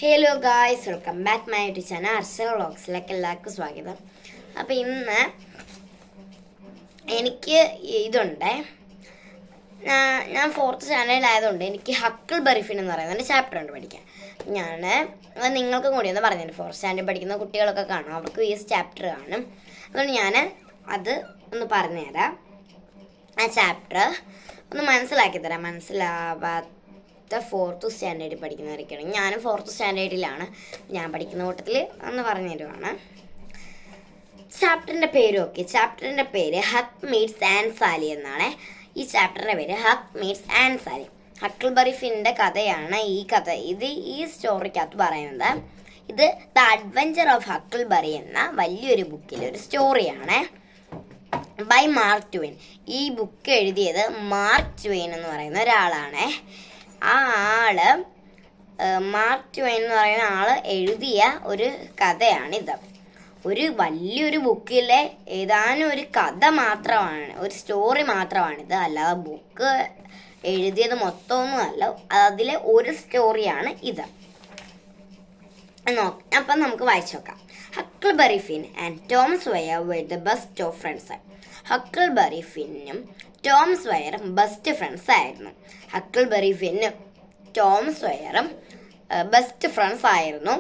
Hello guys, welcome back my YouTube channel Arsal വ്ളോഗ്സിലേക്ക് എല്ലാവർക്കും സ്വാഗതം. അപ്പോൾ ഇന്ന് എനിക്ക് ഇതുണ്ട്. ഞാൻ 4th സ്റ്റാൻഡേർഡിലായതുകൊണ്ട് എനിക്ക് ഹക്കിൾ ബറി ഫിൻ എന്ന് പറയുന്ന ഒരു ചാപ്റ്റർ ഉണ്ട് പഠിക്കാൻ. അത് നിങ്ങൾക്കും കൂടി ഒന്ന് പറഞ്ഞിട്ടുണ്ട്. 4th സ്റ്റാൻഡേർഡ് പഠിക്കുന്ന കുട്ടികളൊക്കെ കാണും, അവർക്ക് ഈ ചാപ്റ്റർ കാണും. അതുകൊണ്ട് ഞാൻ അത് ഒന്ന് പറഞ്ഞുതരാം. ആ ചാപ്റ്റർ ഒന്ന് മനസ്സിലാക്കി തരാം. മനസ്സിലാവാത്ത 4th സ്റ്റാൻഡേർഡിൽ പഠിക്കുന്നവരൊക്കെയാണെങ്കിൽ, ഞാനും 4th സ്റ്റാൻഡേർഡിലാണ്, ഞാൻ പഠിക്കുന്ന കൂട്ടത്തിൽ ഒന്ന് പറഞ്ഞു തരുവാണ്. ചാപ്റ്ററിൻ്റെ ചാപ്റ്ററിൻ്റെ പേര് ഹക്ക് മീറ്റ്സ് ആൻഡ് സാലി എന്നാണ്. ഈ ചാപ്റ്ററിൻ്റെ പേര് Huck meets and Sally. Huckleberry ഫിൻ്റെ കഥയാണ് ഈ കഥ. ഈ സ്റ്റോറിക്കകത്ത് പറയുന്നത് ഇത് the adventure of Huckleberry എന്ന വലിയൊരു ബുക്കിലെ ഒരു സ്റ്റോറിയാണ്. By Mark Twain. ഈ ബുക്ക് എഴുതിയത് മാർക്ക് ട്വെയിൻ എന്ന് പറയുന്ന ഒരാളാണ്. ആ ആള് മാർക്ക് ട്വെയിൻ എന്ന് പറയുന്ന ആള് എഴുതിയ ഒരു കഥയാണിത്. ഒരു വലിയൊരു ബുക്കിലെ ഏതാനും ഒരു കഥ മാത്രമാണ്, ഒരു സ്റ്റോറി മാത്രമാണിത്. അല്ലാതെ ബുക്ക് എഴുതിയത് മൊത്തമൊന്നും അല്ല, അതിലെ ഒരു സ്റ്റോറിയാണ് ഇത്. അപ്പം നമുക്ക് വായിച്ചു നോക്കാം. Huckleberry Finn and Tom Sawyer were the best of friends. Huckleberry ഫിന്നും ടോം സ്വയറും ബെസ്റ്റ് ഫ്രണ്ട്സ് ആയിരുന്നു. ഹക്കിൾ ബറി ഫിന്നും ടോം സ്വയറും ബെസ്റ്റ് ഫ്രണ്ട്സ് ആയിരുന്നു.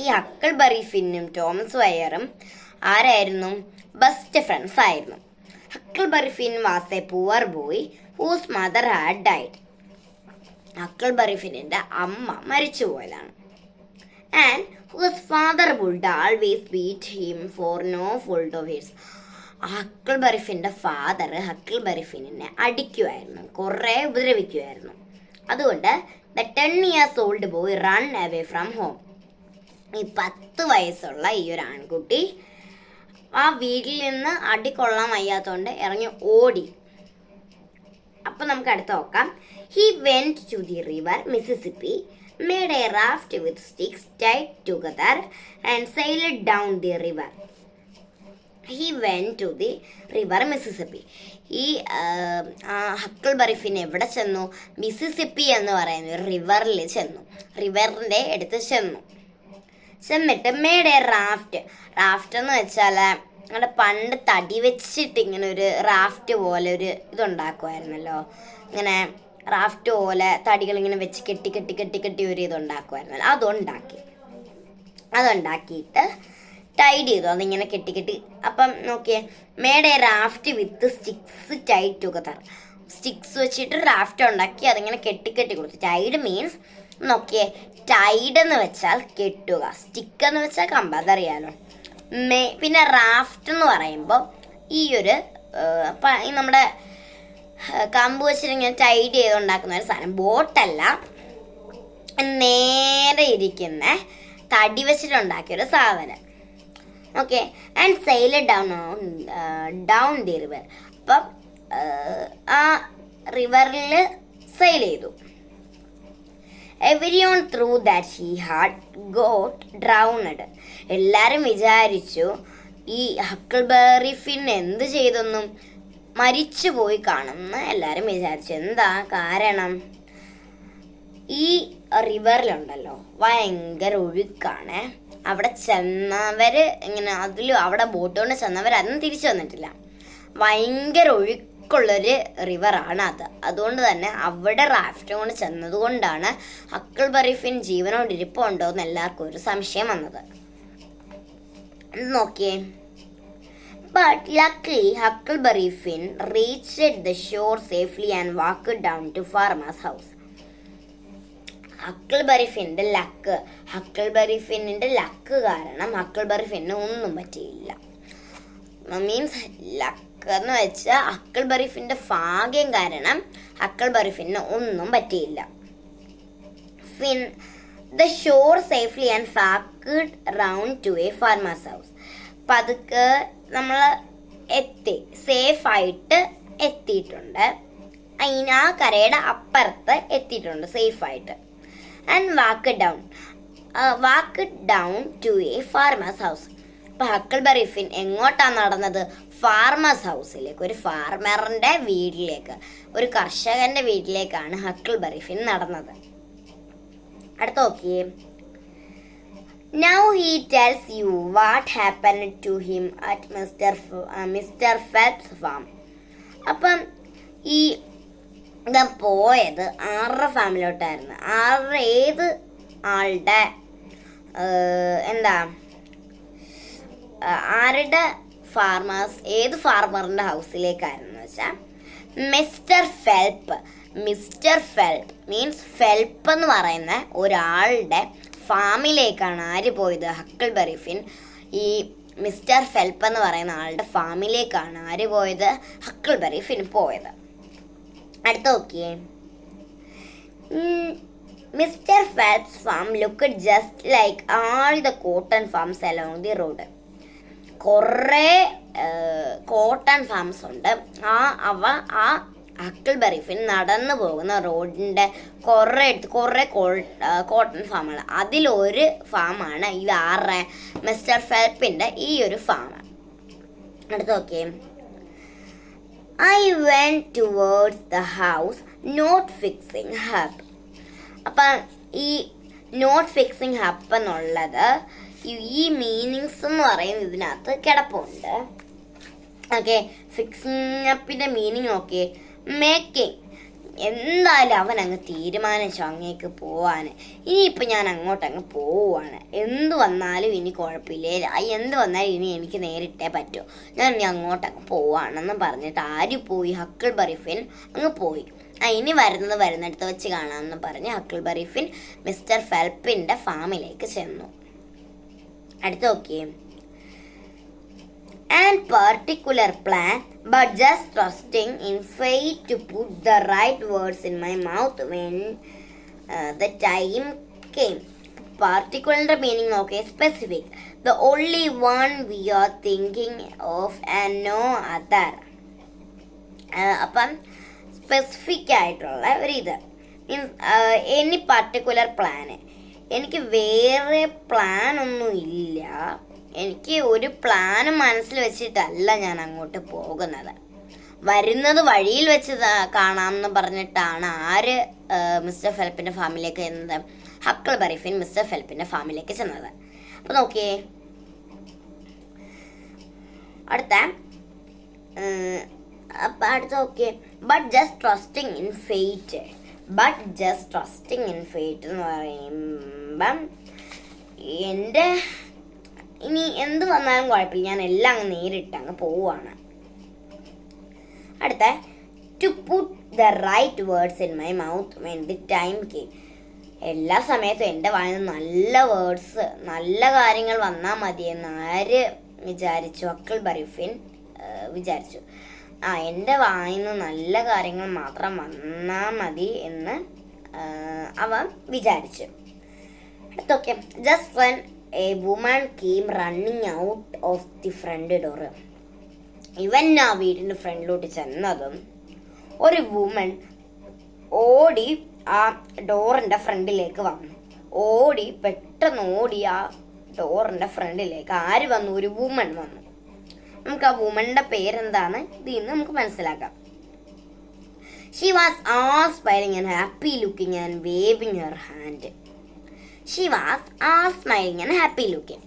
ഈ ഹക്കിൾ ബറി ഫിന്നും ടോം സ്വയറും ആരായിരുന്നു? ബെസ്റ്റ് ഫ്രണ്ട്സ് ആയിരുന്നു. Huckleberry Finn was a poor boy whose mother had died. Huckleberry ഫിന്നിൻ്റെ അമ്മ മരിച്ചു പോയതാണ്. And whose father would always beat him for no fault of his. Huckleberry ഫിൻ്റെ ഫാദർ ഹക്കിൾ ബറി ഫിന്നിനെ അടിക്കുമായിരുന്നു, കുറേ ഉപദ്രവിക്കുമായിരുന്നു. അതുകൊണ്ട് the 10 years old boy run away from home. ഈ 10 വയസ്സുള്ള ഈ ഒരു ആൺകുട്ടി ആ വീട്ടിൽ നിന്ന് അടിക്കൊള്ളാൻ വയ്യാത്തതുകൊണ്ട് ഇറങ്ങി ഓടി. അപ്പം നമുക്ക് അടുത്ത് നോക്കാം. He went to the river Mississippi, made a raft with sticks tied together and sailed down the river. He went to the river Mississippi. ഈ ഹക്കിൾ ബറി ഫിൻ എവിടെ ചെന്നു? മിസിസിപ്പി എന്ന് പറയുന്ന ഒരു റിവറിൽ ചെന്നു. റിവറിൻ്റെ അടുത്ത് ചെന്നിട്ട് മേഡ് എ റാഫ്റ്റ് എന്ന് വെച്ചാൽ നമ്മുടെ പണ്ട് തടി വെച്ചിട്ട് ഇങ്ങനെ ഒരു റാഫ്റ്റ് പോലെ ഒരു ഇതുണ്ടാക്കുമായിരുന്നല്ലോ. ഇങ്ങനെ റാഫ്റ്റ് പോലെ തടികളിങ്ങനെ വെച്ച് കെട്ടി ഒരു ഇതുണ്ടാക്കുമായിരുന്നല്ലോ. അതുണ്ടാക്കിയിട്ട് ടൈഡ് ചെയ്തു. അതിങ്ങനെ കെട്ടി. അപ്പം നോക്കിയേ, made a raft with sticks tied together. Sticks വെച്ചിട്ട് റാഫ്റ്റ് ഉണ്ടാക്കി അതിങ്ങനെ കെട്ടി കൊടുത്തു. ടൈഡ് മീൻസ് നോക്കിയേ, ടൈഡ് എന്ന് വെച്ചാൽ കെട്ടുക, സ്റ്റിക്ക് എന്ന് വെച്ചാൽ കമ്പ്, അതറിയാലോ. പിന്നെ റാഫ്റ്റ് എന്ന് പറയുമ്പോൾ ഈ ഒരു നമ്മുടെ കമ്പ് വെച്ചിട്ട് ഇങ്ങനെ ടൈഡ് ചെയ്തുണ്ടാക്കുന്ന ഒരു സാധനം. ബോട്ടല്ല, നേരെ ഇരിക്കുന്ന തടി വെച്ചിട്ടുണ്ടാക്കിയൊരു സാധനം. Okay. And sail down the river. അപ്പം ആ റിവറിൽ സെയിൽ ചെയ്തു. Everyone thought that he had got drowned. എല്ലാവരും വിചാരിച്ചു ഈ ഹക്കിൾ ബറി ഫിൻ എന്ത് ചെയ്തൊന്നും മരിച്ചു പോയി കാണുമെന്ന് എല്ലാവരും വിചാരിച്ചു. എന്താ കാരണം? ഈ റിവറിലുണ്ടല്ലോ ഭയങ്കര ഒഴുക്കാണ്. അവിടെ ചെന്നവർ ഇങ്ങനെ അവിടെ ബോട്ട് കൊണ്ട് ചെന്നവർ അതൊന്നും തിരിച്ചു വന്നിട്ടില്ല. ഭയങ്കര ഒഴുക്കുള്ളൊരു റിവറാണ് അത്. അതുകൊണ്ട് തന്നെ അവിടെ റാഫ്റ്റ് കൊണ്ട് ചെന്നതുകൊണ്ടാണ് ഹക്കിൾ ബറി ഫിൻ ജീവനോടിരിപ്പുണ്ടോ എന്ന് എല്ലാവർക്കും ഒരു സംശയം വന്നത്. നോക്കിയേ. But luckily, Huckleberry Finn reached the shore safely and walked down to farmer's house. Huckleberry ഫിന്നിൻ്റെ ലക്ക് കാരണം ഹക്കിൾബറി ഫിന്നിന് ഒന്നും പറ്റിയില്ല. മീൻസ് ലക്ക് എന്ന് വെച്ചാൽ ഹക്കിൾബറി ഫിന്നിൻ്റെ ഭാഗ്യം കാരണം ഹക്കിൾബറി ഫിന്നിന് ഒന്നും പറ്റിയില്ല. Finn the shore safely and walked round to a farmer's house. പതുക്കെ നമ്മൾ സേഫായിട്ട് എത്തിയിട്ടുണ്ട്. ആ കരയുടെ അപ്പുറത്ത് എത്തിയിട്ടുണ്ട് സേഫായിട്ട്. And walk down to a farmer's house. അപ്പം ഹക്കിൾ ബറി ഫിൻ എങ്ങോട്ടാണ് നടന്നത്? ഫാർമേഴ്സ് ഹൗസിലേക്ക്, ഒരു ഫാർമറിൻ്റെ വീട്ടിലേക്ക്, ഒരു കർഷകൻ്റെ വീട്ടിലേക്കാണ് ഹക്കിൾ ബറി ഫിൻ നടന്നത്. അടുത്ത നോക്കിയേ. Now he tells you what happened to him at Mr. Phelps' farm. അപ്പം ഈ ഇതാ പോയത് ആരുടെ ഫാമിലോട്ടായിരുന്നു, ആരുടെ ഏത് ആളുടെ എന്താ ആരുടെ ഏത് ഫാർമറിൻ്റെ ഹൗസിലേക്കായിരുന്നു വെച്ചാൽ മിസ്റ്റർ ഫെൽപ്പ് മീൻസ് ഫെൽപ്പ് എന്ന് പറയുന്ന ഒരാളുടെ ഫാമിലേക്കാണ് ആര് പോയത്, ഹക്കിൾബറി ഫിൻ. ഈ മിസ്റ്റർ ഫെൽപ്പ് എന്ന് പറയുന്ന ആളുടെ ഫാമിലേക്കാണ് ആര് പോയത്, ഹക്കിൾബറി ഫിൻ പോയത്. അടുത്ത നോക്കിയേ. Mister Phelps farm looked just like all the cotton farms along the road. കുറേ കോട്ടൺ ഫാംസ് ഉണ്ട്. ആ ഹക്കിൾബറി ഫിൻ നടന്നു പോകുന്ന റോഡിൻ്റെ കുറേ കോട്ടൺ ഫാമുകൾ. അതിലൊരു ഫാമാണ് ഇത് ആരുടെ, മിസ്റ്റർ ഫെൽപ്പിൻ്റെ ഈ ഒരു ഫാം. അടുത്ത് നോക്കിയേ. I went towards the house, not fixing up. അപ്പം ഈ നോട്ട് ഫിക്സിങ് ഹപ്പ് എന്നുള്ളത് ഈ മീനിങ്സ് എന്ന് പറയുന്നത് ഇതിനകത്ത് കിടപ്പുണ്ട്. ഓക്കെ, ഫിക്സിങ് അപ്പിൻ്റെ മീനിങ് ഓക്കെ, മേക്കിംഗ്. എന്തായാലും അവൻ അങ്ങ് തീരുമാനിച്ചു അങ്ങേക്ക് പോവാൻ. ഇനിയിപ്പോൾ ഞാൻ അങ്ങോട്ടങ്ങ് പോവുകയാണ്, എന്ത് വന്നാലും ഇനി കുഴപ്പമില്ല, എന്ത് വന്നാലും ഇനി എനിക്ക് നേരിട്ടേ പറ്റൂ, ഞാൻ ഇനി അങ്ങോട്ടങ്ങ് പോവാണെന്ന് പറഞ്ഞിട്ട് ആര് പോയി, ഹക്കിൾബറി ഫിൻ അങ്ങ് പോയി. ഇനി വരുന്നിടത്ത് വെച്ച് കാണാമെന്ന് പറഞ്ഞ് ഹക്കിൾബറി ഫിൻ മിസ്റ്റർ ഫെൽപ്പിൻ്റെ ഫാമിലേക്ക് ചെന്നു. അടുത്ത് നോക്കിയേ. And particular plan, but just trusting in fate to put the right words in my mouth when the time came. Particular meaning okay, specific, the only one we are thinking of and no other. അപ്പം specific ആയിട്ടുള്ള ഒരിത് means any particular plan. എനിക്ക് വേറെ plan ഒന്നും ഇല്ല, എനിക്ക് ഒരു പ്ലാനും മനസ്സിൽ വെച്ചിട്ടല്ല ഞാൻ അങ്ങോട്ട് പോകുന്നത്. വരുന്നത് വഴിയിൽ വെച്ച് കാണാമെന്ന് പറഞ്ഞിട്ടാണ് ആര് മിസ്റ്റർ ഫെൽപ്പിൻ്റെ ഫാമിലേക്ക് ചെന്നത്, ഹക്കിൾബറി ഫിൻ മിസ്റ്റർ ഫെൽപ്പിൻ്റെ ഫാമിലേക്ക് ചെന്നത്. അപ്പോൾ നോക്കിയേ അടുത്ത നോക്കിയേ. But just trusting in fate. എന്ന് പറയുമ്പം എൻ്റെ ഇനി എന്ത് വന്നാലും കുഴപ്പമില്ല, ഞാൻ എല്ലാം അങ്ങ് നേരിട്ട് അങ്ങ് പോവുകയാണ്. അടുത്ത to put the right words in my mouth when the time came. എല്ലാ സമയത്തും എൻ്റെ വായിൽ നല്ല വേർഡ്സ്, നല്ല കാര്യങ്ങൾ വന്നാൽ മതിയെന്ന് ആര് വിചാരിച്ചു, ഹക്കിൾബറി ഫിൻ വിചാരിച്ചു. എൻ്റെ വായിൽ നിന്ന് നല്ല കാര്യങ്ങൾ മാത്രം വന്നാൽ മതി എന്ന് അവൻ വിചാരിച്ചു. അടുത്തൊക്കെ. Just when a woman came running out of the front door. ഇവൻ ആ വീടിൻ്റെ ഫ്രണ്ടിലോട്ട് ചെന്നതും ഒരു വുമൺ ഓടി ആ ഡോറിൻ്റെ ഫ്രണ്ടിലേക്ക് വന്നു. പെട്ടെന്ന് ഓടി ആ ഡോറിൻ്റെ ഫ്രണ്ടിലേക്ക് ആര് വന്നു, ഒരു വുമൺ വന്നു. നമുക്ക് ആ വുമണിൻ്റെ പേരെന്താണ് ഇതിൽ നിന്ന് നമുക്ക് മനസ്സിലാക്കാം. She was all smiling and happy looking and waving her hand. She was all smiling and happy looking.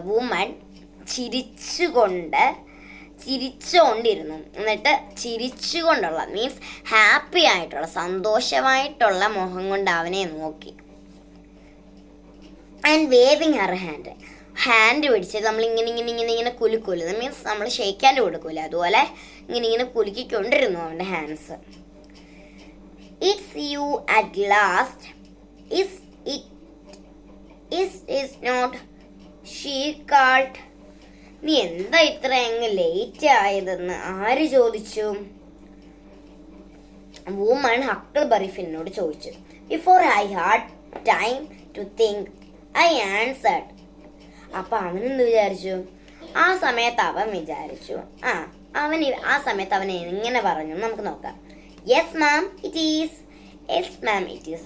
Woman ചിരിച്ചുകൊണ്ടിരുന്നു. എന്നിട്ട് ചിരിച്ചുകൊണ്ടുള്ള മീൻസ് ഹാപ്പി ആയിട്ടുള്ള, സന്തോഷമായിട്ടുള്ള മുഖം കൊണ്ട് അവനെ നോക്കി. ആൻഡ് വേവിങ് ഹർ ഹാൻഡ് പിടിച്ച് നമ്മൾ ഇങ്ങനെ കുലുക്കൂല, മീൻസ് നമ്മൾ ഷേക്ക് ഹാൻഡ് കൊടുക്കൂല, അതുപോലെ ഇങ്ങനെ കുലുക്കിക്കൊണ്ടിരുന്നു അവൻ്റെ hands. It's you at last. Is not she called. നീ എന്താ ഇത്ര അങ്ങ് ലേറ്റ് ആയതെന്ന് ആര് ചോദിച്ചു? വുമൺ ഹക്കിൾബറി ഫിന്നോട് ചോദിച്ചു. Before I had time to think, I answered. അപ്പൊ അവനെന്ത് വിചാരിച്ചു? ആ സമയത്ത് അവൻ വിചാരിച്ചു, ആ സമയത്ത് അവൻ എങ്ങനെ പറഞ്ഞു നമുക്ക് നോക്കാം. യെസ് മാം ഇറ്റ് ഈസ്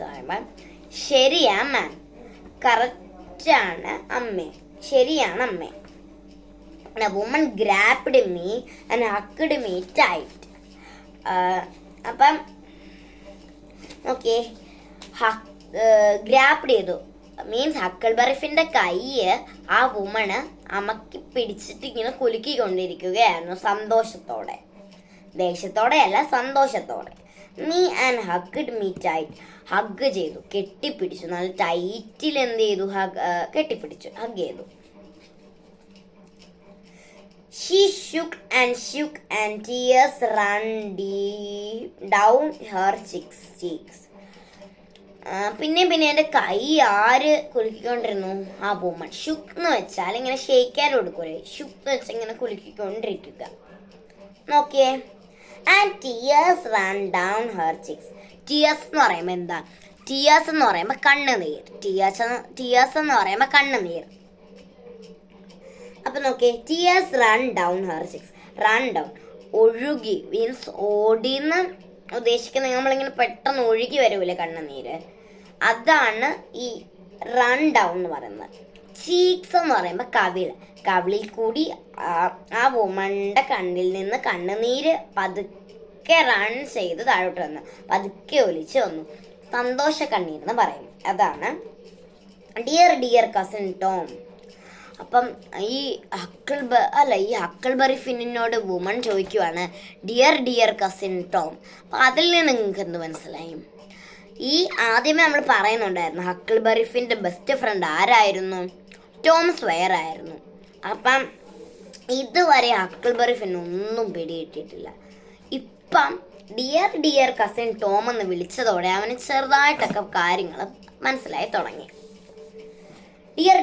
പറയുമ്പോൾ ശരിയാ മാം, കറക്റ്റാണ് അമ്മേ, ശരിയാണ് അമ്മേ. The woman grabbed me and hugged me tight. അപ്പം ഓക്കെ ഗ്രാപ്ഡ് ചെയ്തു. മീൻസ് ഹക്കിൾബറി ഫിൻ്റെ കൈ ആ വുമണ് അമക്കി പിടിച്ചിട്ട് ഇങ്ങനെ കുലുക്കിക്കൊണ്ടിരിക്കുകയായിരുന്നു സന്തോഷത്തോടെ. ദേഷ്യത്തോടെ അല്ല, സന്തോഷത്തോടെ. Me and hugged me tight. Hug ചെയ്തു, കെട്ടിപ്പിടിച്ചു. നല്ല ടൈറ്റിൽ എന്ത് ചെയ്തു? കെട്ടിപ്പിടിച്ചു, ഹഗ് ചെയ്തു. She shook and tears ran down her cheeks. പിന്നെ എൻ്റെ കൈ ആര് കുലുക്കിക്കൊണ്ടിരുന്നു? ആ വുമൺ. ഷുക്ക് എന്ന് വെച്ചാൽ ഇങ്ങനെ ഷെയ്ക്കാൻ കൊടുക്കൂലേ, ഷുക്ക് എന്ന് വെച്ചാൽ ഇങ്ങനെ കുലുക്കിക്കൊണ്ടിരിക്കുക. നോക്കിയേ. And tears ran down her cheeks. Tears എന്ന് പറയുമ്പോൾ എന്താ? ടീയേഴ്സ് എന്ന് പറയുമ്പോൾ കണ്ണുനീർ. ടീയേഴ്സ് എന്ന് പറയുമ്പോൾ കണ്ണുനീർ. അപ്പം നോക്കിയേ, tears run down her chicks. Run down ഒഴുകി, മീൻസ് ഓടിന്ന് ഉദ്ദേശിക്കുന്നത് നമ്മളിങ്ങനെ പെട്ടെന്ന് ഒഴുകി വരൂലേ കണ്ണുനീര്, അതാണ് ഈ റൺ ഡൗൺ എന്ന് പറയുന്നത്. ചീക്സ് എന്ന് പറയുമ്പോൾ കവിളിൽ കൂടി ആ വുമണിൻ്റെ കണ്ണിൽ നിന്ന് കണ്ണുനീര് പതുക്കെ റൺ ചെയ്ത് താഴോട്ട് വന്നു, പതുക്കെ ഒലിച്ച് വന്നു. സന്തോഷ കണ്ണീരെന്ന് പറയും. അതാണ് ഡിയർ കസിൻ ടോം. അപ്പം ഈ ഹക്കിൾബറി ഫിന്നിനോട് വുമൺ ചോദിക്കുവാണ്, ഡിയർ കസിൻ ടോം. അപ്പം അതിൽ നിന്ന് നിങ്ങൾക്ക് എന്ത് മനസ്സിലായി? ഈ ആദ്യമേ നമ്മൾ പറയുന്നുണ്ടായിരുന്നു ഹക്കിൾബറി ഫിൻ്റെ ബെസ്റ്റ് ഫ്രണ്ട് ആരായിരുന്നു? ടോം സ്വയർ ആയിരുന്നു. അപ്പം ഇതുവരെ ഹക്കിൾബറി ഫിൻ ഒന്നും പിടികിട്ടിട്ടില്ല. ഇപ്പം ഡിയർ കസിൻ ടോം എന്ന് വിളിച്ചതോടെ അവന് ചെറുതായിട്ടൊക്കെ കാര്യങ്ങൾ മനസ്സിലായി തുടങ്ങി.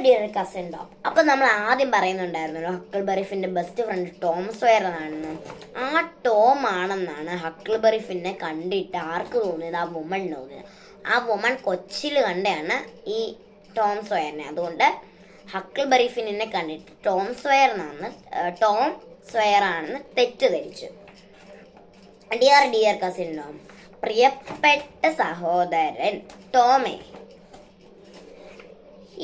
Dear cousin Tom. അപ്പം നമ്മൾ ആദ്യം പറയുന്നുണ്ടായിരുന്നല്ലോ ഹക്കിൾബറി ഫിൻ്റെ ബെസ്റ്റ് ഫ്രണ്ട് ടോം സ്വയർ ആണെന്ന്. ആ ടോം ആണെന്നാണ് ഹക്കിൾബറി ഫിന്നെ കണ്ടിട്ട് ആർക്ക് തോന്നിയത്? ആ വുമൺ തോന്നിയത്. ആ വുമൺ കൊച്ചിൽ കണ്ടാണ് ഈ ടോം സ്വയറിനെ. അതുകൊണ്ട് ഹക്കിൾബറി ഫിന്നിനെ കണ്ടിട്ട് ടോം സ്വയർ ആണെന്ന് തെറ്റിദ്ധരിച്ചു. Dear cousin Tom. പ്രിയപ്പെട്ട സഹോദരൻ ടോമേ,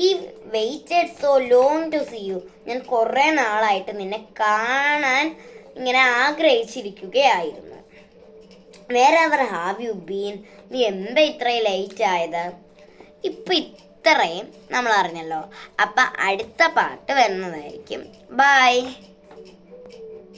ഈ waited so long to see you. ഞാൻ കുറേ നാളായിട്ട് നിന്നെ കാണാൻ ഇങ്ങനെ ആഗ്രഹിച്ചിരിക്കുകയായിരുന്നു. വേറെ എവർ ഹാവ് യു ബീൻ? നീ എന്താ ഇത്രയും ലേറ്റ് ആയത്? ഇപ്പം ഇത്രയും നമ്മൾ അറിഞ്ഞല്ലോ. അപ്പം അടുത്ത പാട്ട് വരുന്നതായിരിക്കും. ബൈ.